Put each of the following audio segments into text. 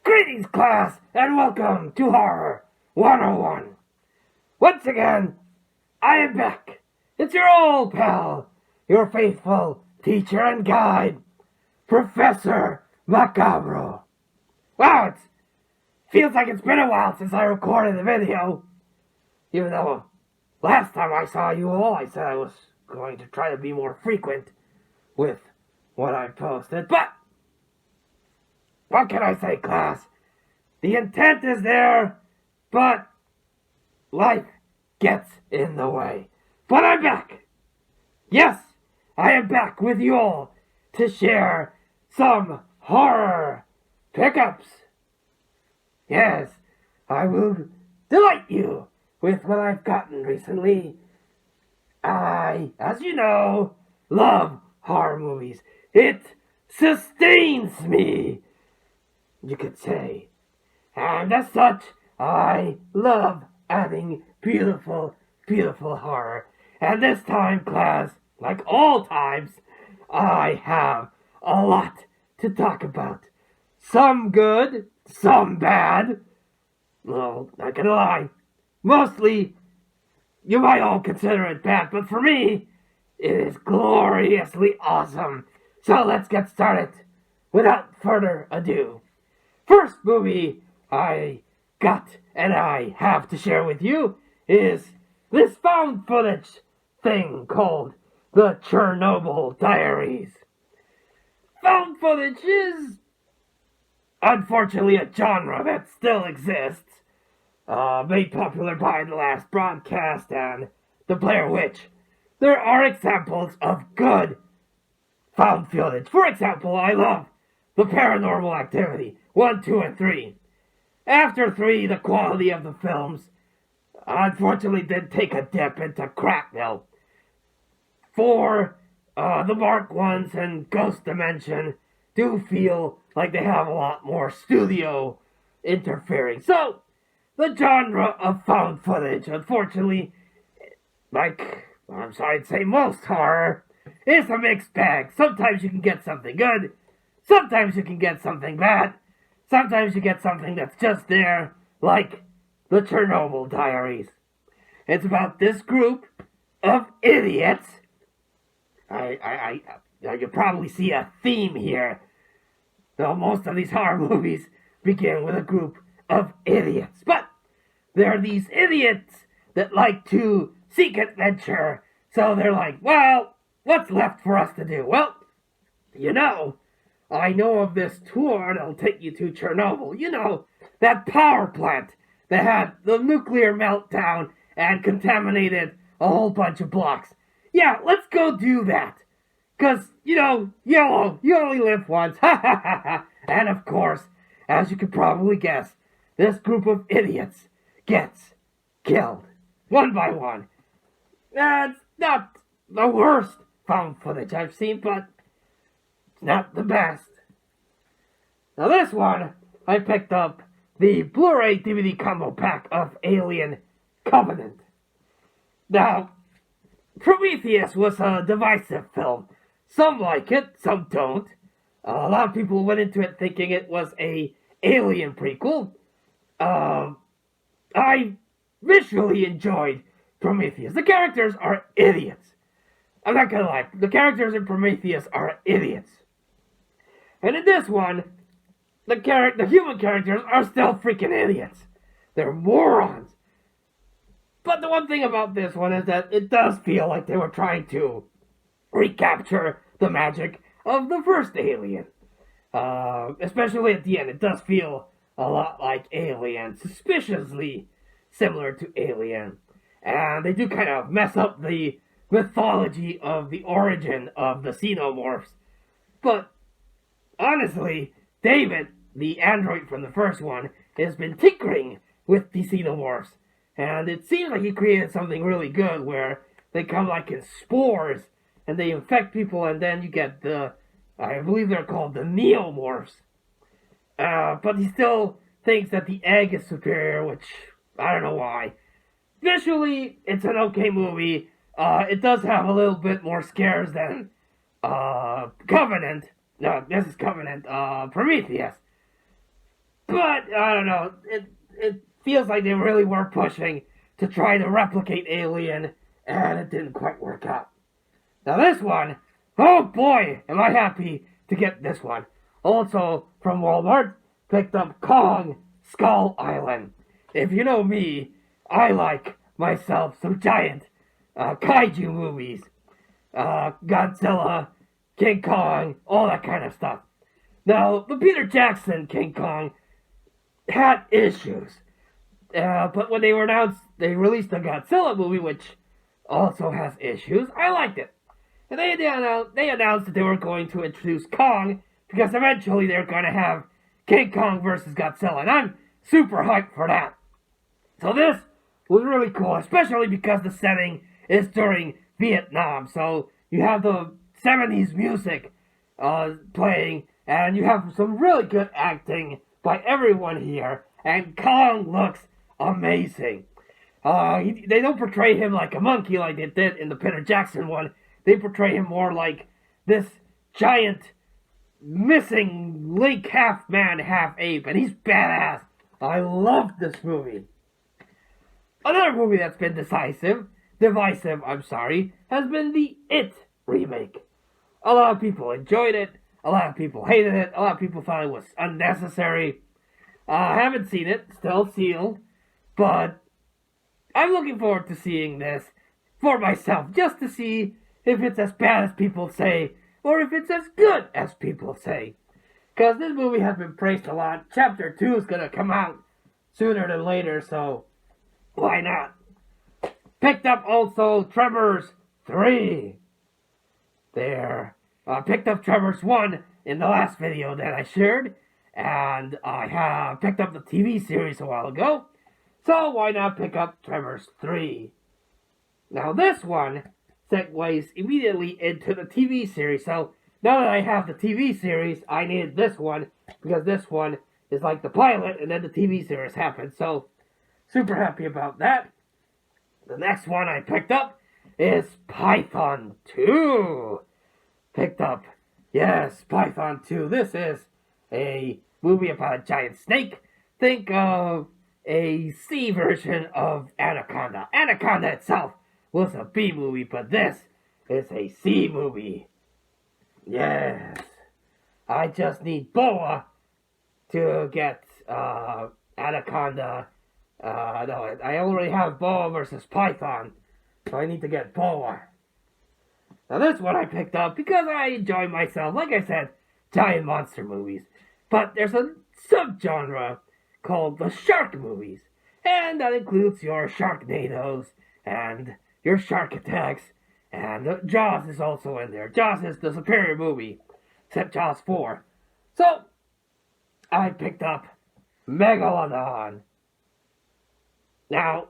Greetings, class, and welcome to Horror 101. Once again, I am back. It's your old pal, your faithful teacher and guide, Professor Macabro. Wow, it feels like it's been a while since I recorded the video. Even though last time I saw you all, I said I was going to try to be more frequent with what I posted. But what can I say, class? The intent is there, but life gets in the way. But I'm back. Yes, I am back with you all to share some horror pickups. Yes, I will delight you with what I've gotten recently. I, as you know, love horror movies. It sustains me, you could say. And as such, I love adding beautiful, beautiful horror. And this time, class, like all times, I have a lot to talk about. Some good, some bad. Well, not gonna lie. Mostly, you might all consider it bad, but for me, it is gloriously awesome. So let's get started without further ado. First movie I got and I have to share with you is this found footage thing called the Chernobyl Diaries. Found footage is unfortunately a genre that still exists, made popular by The Last Broadcast and The Blair Witch. There are examples of good found footage. For example, I love The Paranormal Activity 1, 2, and 3. After 3, the quality of the films unfortunately did take a dip into crap now. 4, the Mark 1s and Ghost Dimension do feel like they have a lot more studio interfering. So, the genre of found footage, unfortunately, like, I'm sorry to say most horror, is a mixed bag. Sometimes you can get something good, sometimes you can get something bad. Sometimes you get something that's just there, like the Chernobyl Diaries. It's about this group of idiots. You probably see a theme here. Though most of these horror movies begin with a group of idiots. But there are these idiots that like to seek adventure. So they're like, well, what's left for us to do? Well, I know of this tour that'll take you to Chernobyl. You know, that power plant that had the nuclear meltdown and contaminated a whole bunch of blocks. Yeah, let's go do that. Because, YOLO, you only live once. Ha ha ha ha. And of course, as you can probably guess, this group of idiots gets killed. One by one. It's not the worst found footage I've seen, but not the best. Now this one, I picked up the Blu-ray DVD combo pack of Alien Covenant. Now, Prometheus was a divisive film. Some like it, some don't. A lot of people went into it thinking it was a Alien prequel. I visually enjoyed Prometheus. The characters are idiots. I'm not gonna lie, the characters in Prometheus are idiots. And in this one, the human characters are still freaking idiots. They're morons. But the one thing about this one is that it does feel like they were trying to recapture the magic of the first Alien. Especially at the end, it does feel a lot like Alien, suspiciously similar to Alien. And they do kind of mess up the mythology of the origin of the xenomorphs. But honestly, David, the android from the first one, has been tinkering with the xenomorphs. And it seems like he created something really good where they come like in spores and they infect people, and then you get I believe they're called the neomorphs. But he still thinks that the egg is superior, which I don't know why. Visually, it's an okay movie. It does have a little bit more scares than Covenant. No, this is Covenant. Prometheus. But I don't know. It feels like they really were pushing to try to replicate Alien, and it didn't quite work out. Now this one, oh boy, am I happy to get this one. Also from Walmart, picked up Kong Skull Island. If you know me, I like myself some giant kaiju movies. Godzilla, King Kong, all that kind of stuff. Now, the Peter Jackson King Kong had issues. But when they were announced, they released the Godzilla movie, which also has issues. I liked it. And they announced that they were going to introduce Kong because eventually they're going to have King Kong versus Godzilla. And I'm super hyped for that. So this was really cool, especially because the setting is during Vietnam. So you have the 70s music playing, and you have some really good acting by everyone here. And Kong looks amazing. They don't portray him like a monkey like they did in the Peter Jackson one. They portray him more like this giant, missing link half man, half ape, and he's badass. I love this movie. Another movie that's been divisive, has been the It remake. A lot of people enjoyed it, a lot of people hated it, a lot of people thought it was unnecessary. I haven't seen it, still sealed, but I'm looking forward to seeing this for myself, just to see if it's as bad as people say, or if it's as good as people say. Because this movie has been praised a lot. Chapter 2 is going to come out sooner than later, so why not? Picked up also Tremors 3. There. Picked up Tremors 1 in the last video that I shared, and I have picked up the TV series a while ago, so why not pick up Tremors 3? Now this one segues immediately into the TV series, so now that I have the TV series, I needed this one, because this one is like the pilot, and then the TV series happened, so super happy about that. The next one I picked up is Python 2. Picked up, yes, Python 2. This is a movie about a giant snake. Think of a C version of Anaconda. Anaconda itself was a B movie, but this is a C movie. Yes. I just need Boa to get Anaconda. No, I already have Boa versus Python, so I need to get Boa. Now this one I picked up because I enjoy myself, like I said, giant monster movies. But there's a subgenre called the shark movies, and that includes your Sharknadoes and your Shark Attacks, and Jaws is also in there. Jaws is the superior movie, except Jaws 4. So, I picked up Megalodon. Now,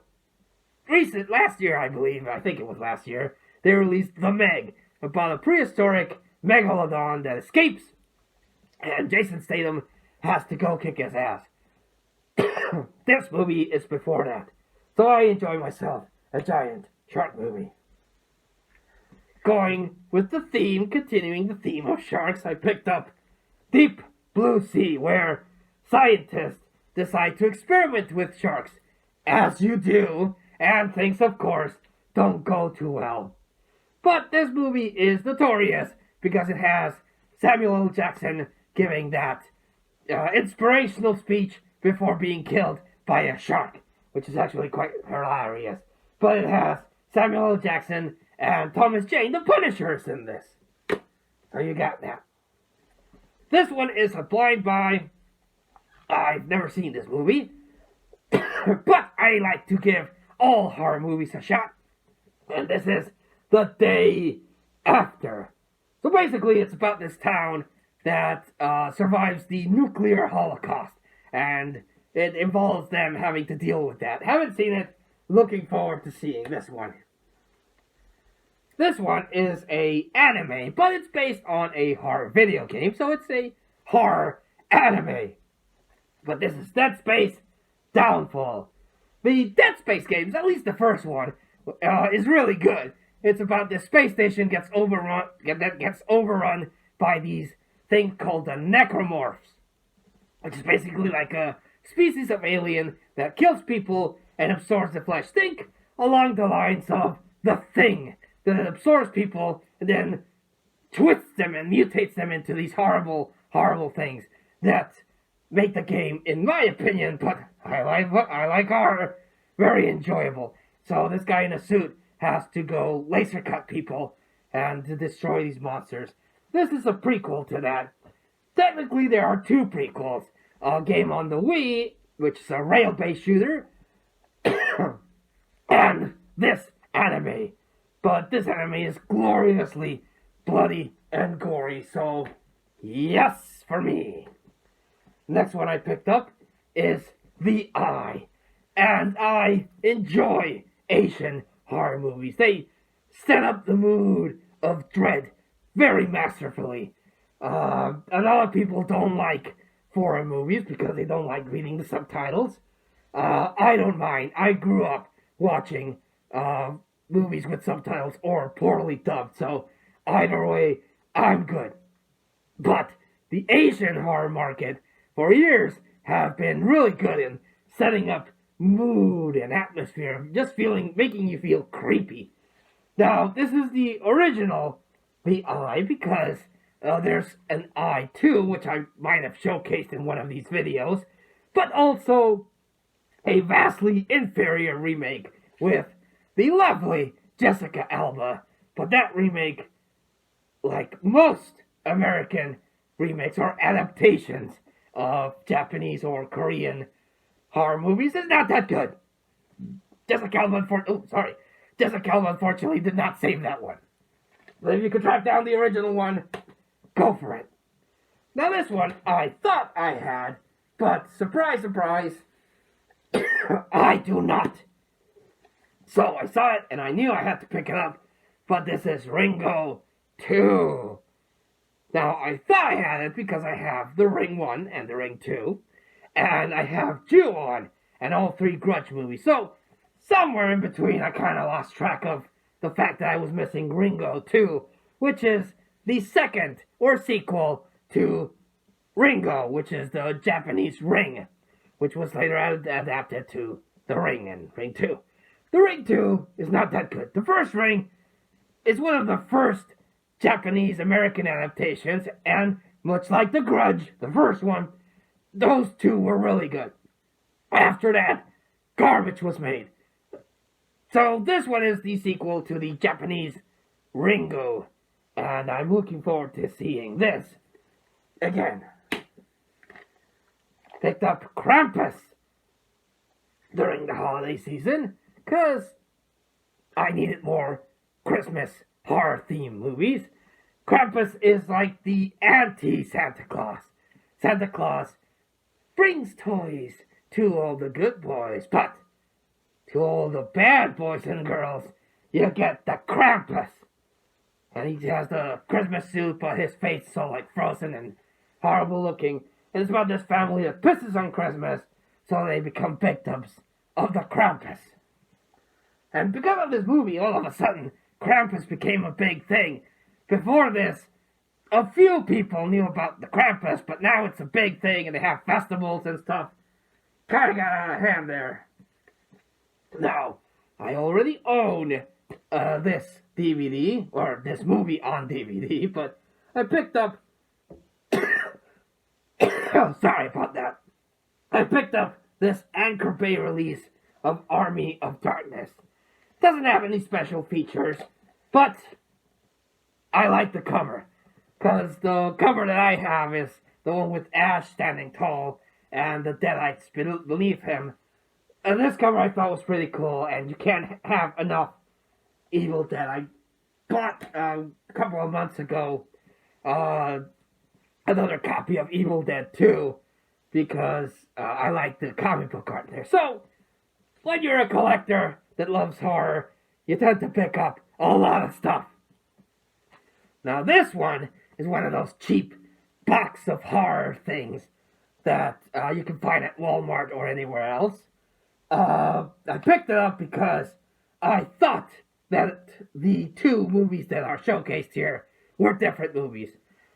last year I think it was last year, they released The Meg, about a prehistoric megalodon that escapes, and Jason Statham has to go kick his ass. This movie is before that, so I enjoy myself a giant shark movie. Going with the theme, continuing the theme of sharks, I picked up Deep Blue Sea, where scientists decide to experiment with sharks, as you do, and things, of course, don't go too well. But this movie is notorious because it has Samuel L. Jackson giving that inspirational speech before being killed by a shark, which is actually quite hilarious. But it has Samuel L. Jackson and Thomas Jane, the Punishers, in this. So you got that. This one is a blind buy. I've never seen this movie, but I like to give all horror movies a shot. And this is The Day After. So basically, it's about this town that survives the nuclear holocaust, and it involves them having to deal with that. Haven't seen it. Looking forward to seeing this one. This one is a anime, but it's based on a horror video game, so it's a horror anime. But this is Dead Space Downfall. The Dead Space games, at least the first one, is really good. It's about the space station gets overrun by these things called the necromorphs. which is basically like a species of alien that kills people and absorbs the flesh. Think along the lines of The Thing, that absorbs people and then twists them and mutates them into these horrible, horrible things that make the game, in my opinion, but I like horror, very enjoyable. So this guy in a suit has to go laser cut people and to destroy these monsters. This is a prequel to that. Technically, there are two prequels. A game on the Wii, which is a rail-based shooter, and this anime. But this anime is gloriously bloody and gory, so yes for me. Next one I picked up is The Eye. And I enjoy Asian horror movies. They set up the mood of dread very masterfully. A lot of people don't like foreign movies because they don't like reading the subtitles. I don't mind. I grew up watching movies with subtitles or poorly dubbed, so either way, I'm good. But the Asian horror market for years have been really good in setting up mood and atmosphere, just making you feel creepy. Now, this is the original The Eye because there's an Eye 2, which I might have showcased in one of these videos, but also a vastly inferior remake with the lovely Jessica Alba. But that remake, like most American remakes or adaptations of Japanese or Korean horror movies, is not that good. Jessica Alba, unfortunately, did not save that one. But if you could track down the original one, go for it. Now this one I thought I had, but surprise, surprise, I do not. So I saw it and I knew I had to pick it up, but this is Ringo 2. Now I thought I had it because I have the Ring 1 and the Ring 2, and I have Ju-On and all three Grudge movies. So somewhere in between I kind of lost track of the fact that I was missing Ringo 2, which is the second or sequel to Ringo, which is the Japanese Ring, which was later adapted to The Ring and Ring 2. The Ring 2 is not that good. The first Ring is one of the first Japanese American adaptations, and much like The Grudge, the first one, those two were really good. After that, garbage was made. So this one is the sequel to the Japanese Ringo, and I'm looking forward to seeing this again. Picked up Krampus during the holiday season, because I needed more Christmas horror-themed movies. Krampus is like the anti-Santa Claus. Santa Claus brings toys to all the good boys, but to all the bad boys and girls, you get the Krampus. And he has the Christmas suit, but his face is so like frozen and horrible looking. And it's about this family that pisses on Christmas, so they become victims of the Krampus. And because of this movie, all of a sudden, Krampus became a big thing. Before this, a few people knew about the Krampus, but now it's a big thing, and they have festivals and stuff. Kind of got out of hand there. Now, I already own this DVD, or this movie on DVD, but I picked up... oh, sorry about that. I picked up this Anchor Bay release of Army of Darkness. Doesn't have any special features, but I like the cover. Because the cover that I have is the one with Ash standing tall and the Deadites beneath him. And this cover I thought was pretty cool, and you can't have enough Evil Dead. I bought a couple of months ago another copy of Evil Dead 2 because I like the comic book art there. So, when you're a collector that loves horror, you tend to pick up a lot of stuff. Now this one is one of those cheap box of horror things that you can find at Walmart or anywhere else. I picked it up because I thought that the two movies that are showcased here were different movies.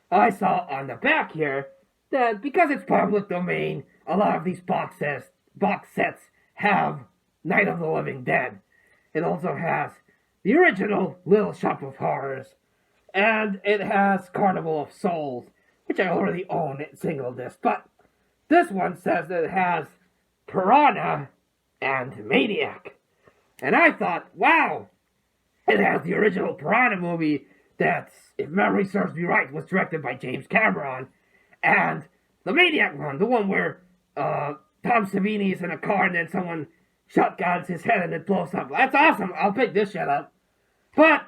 I saw on the back here that because it's public domain, a lot of these box sets have Night of the Living Dead. It also has the original Little Shop of Horrors, and it has Carnival of Souls, which I already own in single disc. But this one says that it has Piranha and Maniac. And I thought, wow, it has the original Piranha movie that, if memory serves me right, was directed by James Cameron. And the Maniac one, the one where Tom Savini is in a car and then someone shotguns his head and it blows up. That's awesome. I'll pick this shit up. But,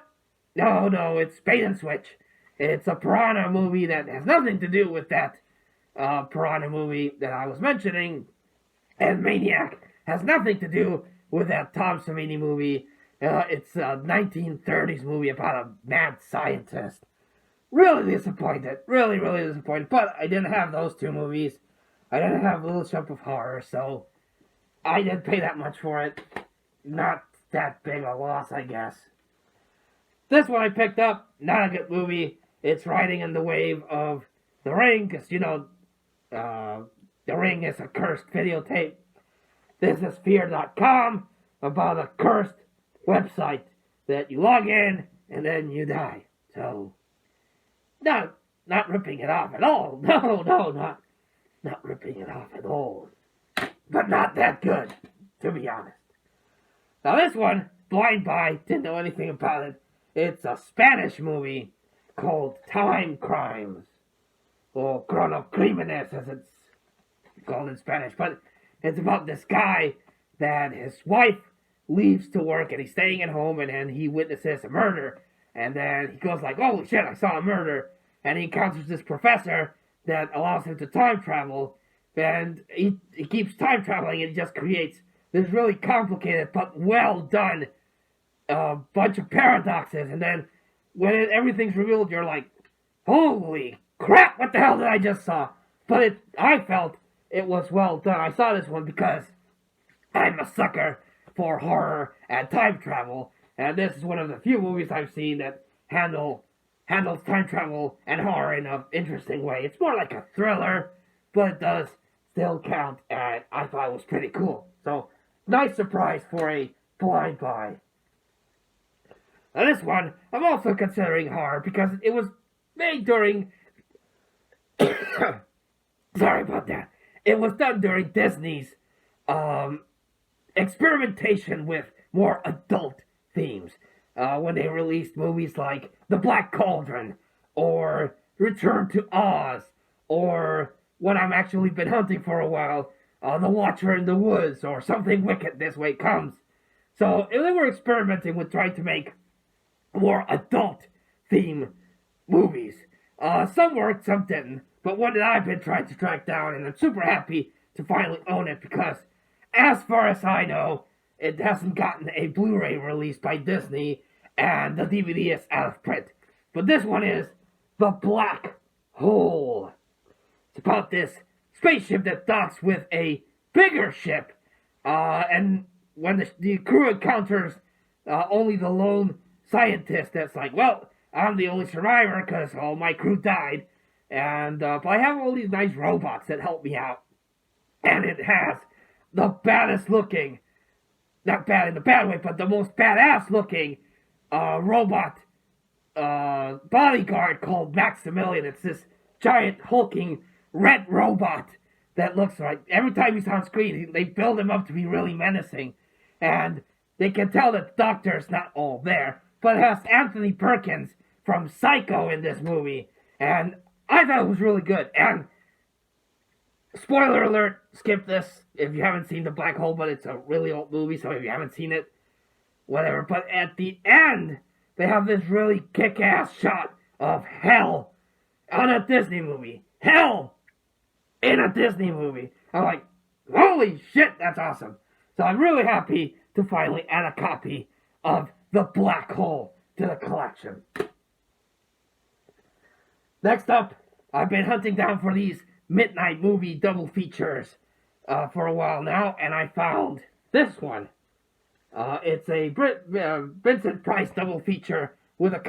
no, it's bait and switch. It's a Piranha movie that has nothing to do with that Piranha movie that I was mentioning. And Maniac has nothing to do with that Tom Savini movie. It's a 1930s movie about a mad scientist. Really disappointed. Really, really disappointed. But I didn't have those two movies. I didn't have Little Shop of Horror, so I didn't pay that much for it. Not that big a loss, I guess. This one I picked up, not a good movie. It's riding in the wave of The Ring, because, The Ring is a cursed videotape. This is Fear.com, about a cursed website that you log in and then you die. So, not ripping it off at all. No, not ripping it off at all. But not that good, to be honest. Now this one, blind buy, didn't know anything about it. It's a Spanish movie called Time Crimes, or Crímenes as it's called in Spanish. But it's about this guy that his wife leaves to work and he's staying at home and then he witnesses a murder. And then he goes like, holy shit, I saw a murder. And he encounters this professor that allows him to time travel. And he keeps time traveling and he just creates this really complicated but well done bunch of paradoxes. And then when everything's revealed, you're like, holy crap, what the hell did I just saw? But I felt it was well done. I saw this one because I'm a sucker for horror and time travel. And this is one of the few movies I've seen that handles time travel and horror in an interesting way. It's more like a thriller, but it does still count, and I thought it was pretty cool. So, nice surprise for a blind buy. Now this one, I'm also considering horror because it was made during... Sorry about that. It was done during Disney's experimentation with more adult themes. When they released movies like The Black Cauldron, or Return to Oz, or what I've actually been hunting for a while, The Watcher in the Woods, or Something Wicked This Way Comes. So they were experimenting with trying to make more adult theme movies. Some worked, some didn't, but one that I've been trying to track down, and I'm super happy to finally own it because, as far as I know, it hasn't gotten a Blu-ray release by Disney, and the DVD is out of print. But this one is The Black Hole. It's about this spaceship that docks with a bigger ship, and when the crew encounters only the lone scientist that's like, well, I'm the only survivor because all my crew died, and but I have all these nice robots that help me out. And it has the baddest looking, not bad in a bad way, but the most badass looking robot bodyguard called Maximilian. It's this giant hulking red robot that looks like, every time he's on screen, they build him up to be really menacing. And they can tell that the Doctor's not all there, but it has Anthony Perkins from Psycho in this movie. And I thought it was really good. And spoiler alert, skip this if you haven't seen The Black Hole, but it's a really old movie, so if you haven't seen it, whatever. But at the end, they have this really kick-ass shot of hell on a Disney movie. Hell in a Disney movie. I'm like, holy shit, that's awesome. So I'm really happy to finally add a copy of The Black Hole to the collection. Next up, I've been hunting down for these midnight movie double features for a while now, and I found this one. It's a Vincent Price double feature with The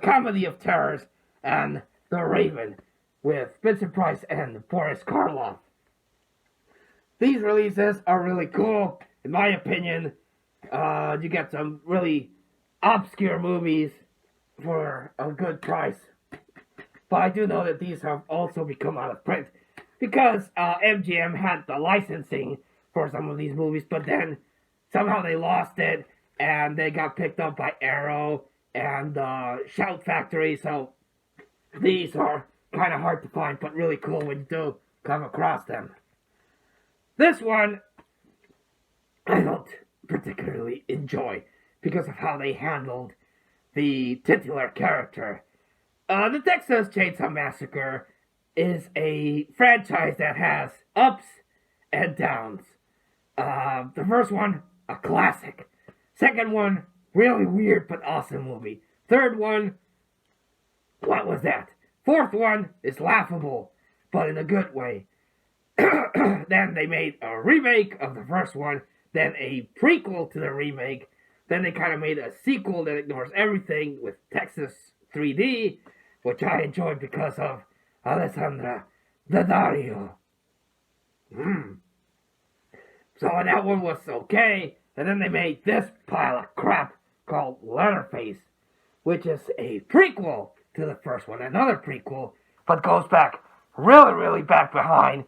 Comedy of Terrors and The Raven. with Vincent Price and Boris Karloff. These releases are really cool, in my opinion. You get some really obscure movies for a good price. But I do know that these have also become out of print because MGM had the licensing for some of these movies, but then somehow they lost it and they got picked up by Arrow and Shout Factory. So these are kind of hard to find, but really cool when you do come across them. This one I don't particularly enjoy because of how they handled the titular character. The Texas Chainsaw Massacre is a franchise that has ups and downs. The first one, a classic. Second one, really weird but awesome movie. Third one, what was that? Fourth one is laughable, but in a good way. Then they made a remake of the first one, then a prequel to the remake, then they kind of made a sequel that ignores everything with Texas 3D, which I enjoyed because of Alessandra Daddario. So that one was okay, and then they made this pile of crap called Leatherface, which is a prequel to the first one, another prequel, but goes back really back behind,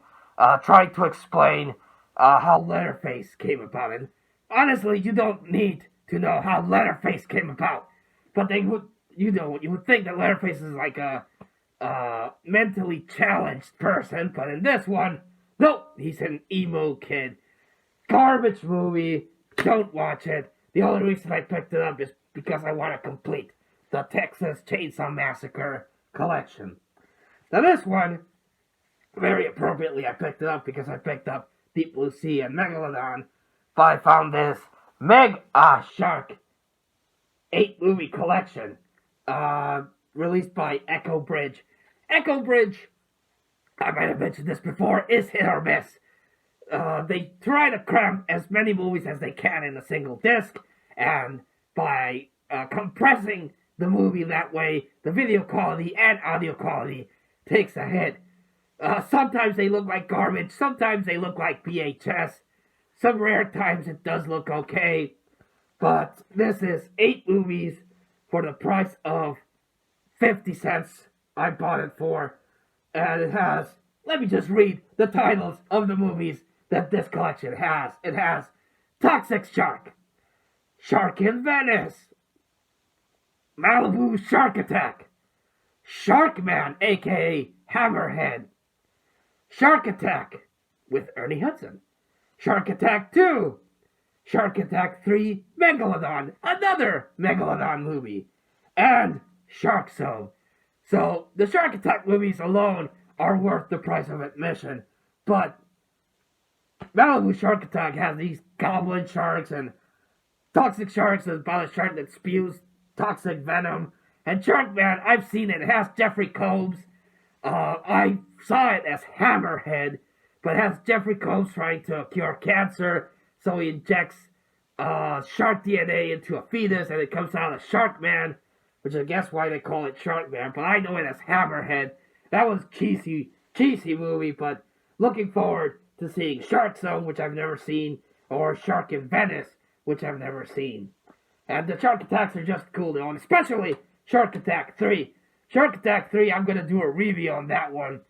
trying to explain how Leatherface came about. And honestly, you don't need to know how Leatherface came about, but you would think that Leatherface is like a mentally challenged person, but in this one, nope, he's an emo kid. Garbage movie, don't watch it. The only reason I picked it up is because I want to complete the Texas Chainsaw Massacre collection. Now this one, very appropriately, I picked it up because I picked up Deep Blue Sea and Megalodon, but I found this Meg Shark 8 movie collection, released by Echo Bridge. Echo Bridge, I might have mentioned this before, is hit or miss. They try to cram as many movies as they can in a single disc, and by compressing the movie that way, the video quality and audio quality takes a hit. Sometimes they look like garbage, sometimes they look like VHS, some rare times it does look okay, but this is 8 movies for the price of 50 cents I bought it for, and it has, let me just read the titles of the movies that this collection has. It has Toxic Shark, Shark in Venice, Malibu Shark Attack, Sharkman aka Hammerhead, Shark Attack with Ernie Hudson, Shark Attack 2, Shark Attack 3 Megalodon, another Megalodon movie, and Shark Zone. So the Shark Attack movies alone are worth the price of admission, but Malibu Shark Attack has these goblin sharks, and Toxic Sharks is about a shark that spews toxic venom. And Sharkman, I've seen it. It has Jeffrey Combs. I saw it as Hammerhead, but it has Jeffrey Combs trying to cure cancer, so he injects shark DNA into a fetus, and it comes out as Sharkman, which I guess why they call it Sharkman, but I know it as Hammerhead. That was cheesy movie, but looking forward to seeing Shark Zone, which I've never seen, or Shark in Venice, which I've never seen. And the Shark Attacks are just cool, though, and especially Shark Attack 3. Shark Attack 3, I'm going to do a review on that one.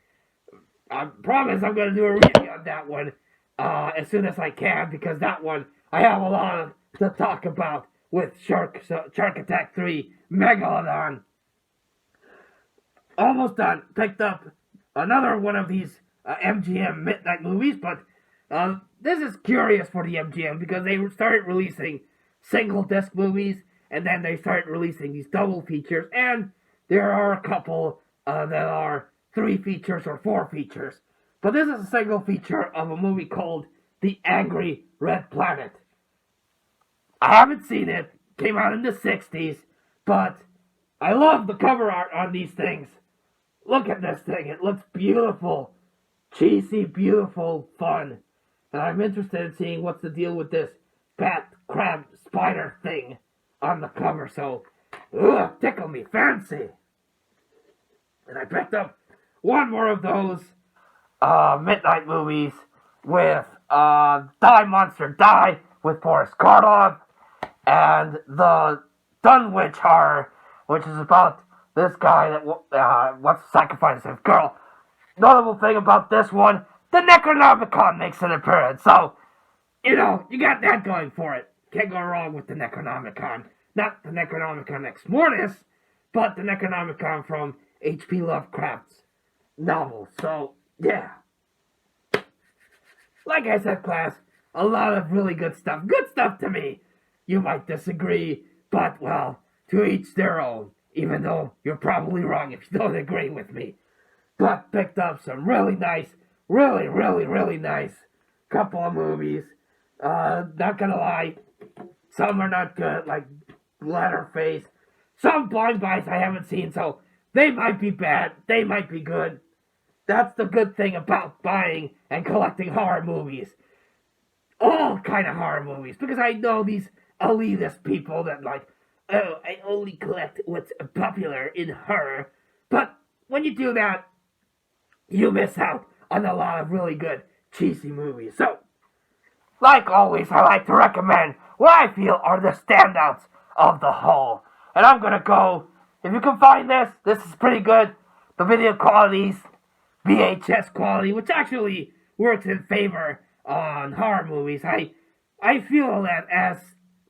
I promise I'm going to do a review on that one as soon as I can, because that one, I have a lot to talk about with Shark Attack 3 Megalodon. Almost done. Picked up another one of these MGM midnight movies, but this is curious for the MGM because they started releasing single disc movies, and then they started releasing these double features, and there are a couple that are 3 features or 4 features. But this is a single feature of a movie called The Angry Red Planet. I haven't seen it. Came out in the 60s, but I love the cover art on these things. Look at this thing. It looks beautiful. Cheesy, beautiful, fun. And I'm interested in seeing what's the deal with this bat, crab, spider thing on the cover. So, tickle me fancy. And I picked up one more of those midnight movies with Die Monster Die with Boris Karloff and the Dunwich Horror, which is about this guy that wants to sacrifice his girl. Notable thing about this one, the Necronomicon makes an appearance, so, you got that going for it. Can't go wrong with the Necronomicon. Not the Necronomicon Ex Mortis, but the Necronomicon from H.P. Lovecraft's novel. So, yeah. Like I said, class, a lot of really good stuff. Good stuff to me. You might disagree, but, well, to each their own. Even though you're probably wrong if you don't agree with me. But picked up some really nice, really, really, really nice couple of movies. Not gonna lie, some are not good, like Leatherface. Some blind buys I haven't seen, so they might be bad, they might be good. That's the good thing about buying and collecting horror movies. All kind of horror movies, because I know these elitist people that oh, I only collect what's popular in horror. But when you do that, you miss out on a lot of really good, cheesy movies. So, like always, I like to recommend what I feel are the standouts of the whole. And I'm gonna go, if you can find this is pretty good. The video quality's VHS quality, which actually works in favor on horror movies. I feel that as,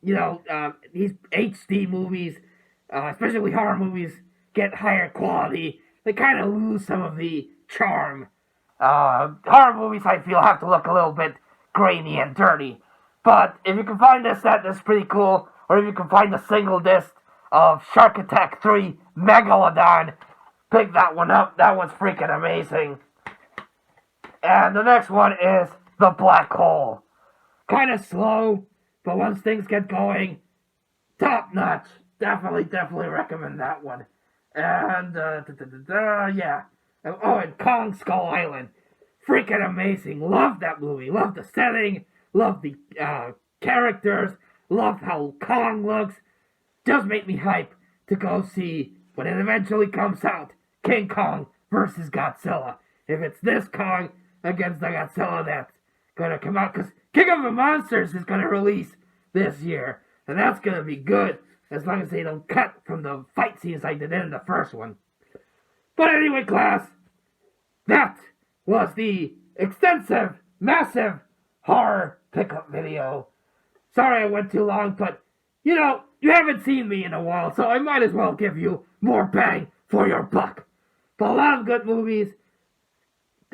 these HD movies, especially horror movies, get higher quality, they kind of lose some of the charm. Horror movies, I feel, have to look a little bit grainy and dirty. But if you can find this set, that's pretty cool. Or if you can find a single disc of Shark Attack 3 Megalodon, pick that one up. That one's freaking amazing. And the next one is The Black Hole. Kind of slow, but once things get going, top notch. Definitely recommend that one. And, yeah. Oh, and Kong Skull Island. Freaking amazing. Love that movie. Love the setting. Love the characters. Love how Kong looks. Just make me hype to go see, when it eventually comes out, King Kong versus Godzilla. If it's this Kong against the Godzilla that's gonna come out, because King of the Monsters is gonna release this year. And that's gonna be good, as long as they don't cut from the fight scenes like they did in the first one. But anyway, class, that was the extensive, massive horror pickup video. Sorry I went too long, but, you haven't seen me in a while, so I might as well give you more bang for your buck. But a lot of good movies.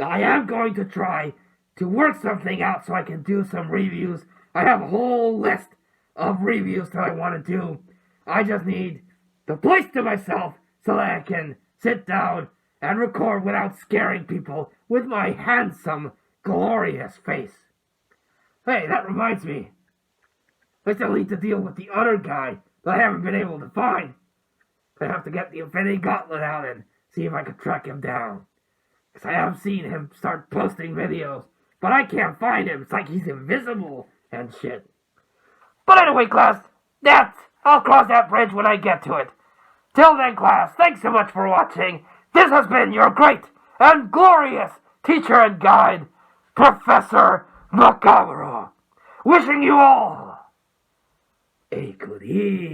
I am going to try to work something out so I can do some reviews. I have a whole list of reviews that I want to do. I just need the place to myself so that I can sit down and record without scaring people with my handsome, glorious face. Hey, that reminds me. I still need to deal with the other guy that I haven't been able to find. I have to get the Infinity Gauntlet out and see if I can track him down. Because I have seen him start posting videos, but I can't find him. It's like he's invisible and shit. But anyway, class, I'll cross that bridge when I get to it. Till then, class, thanks so much for watching. This has been your great and glorious teacher and guide, Professor Macabre. Wishing you all a good evening.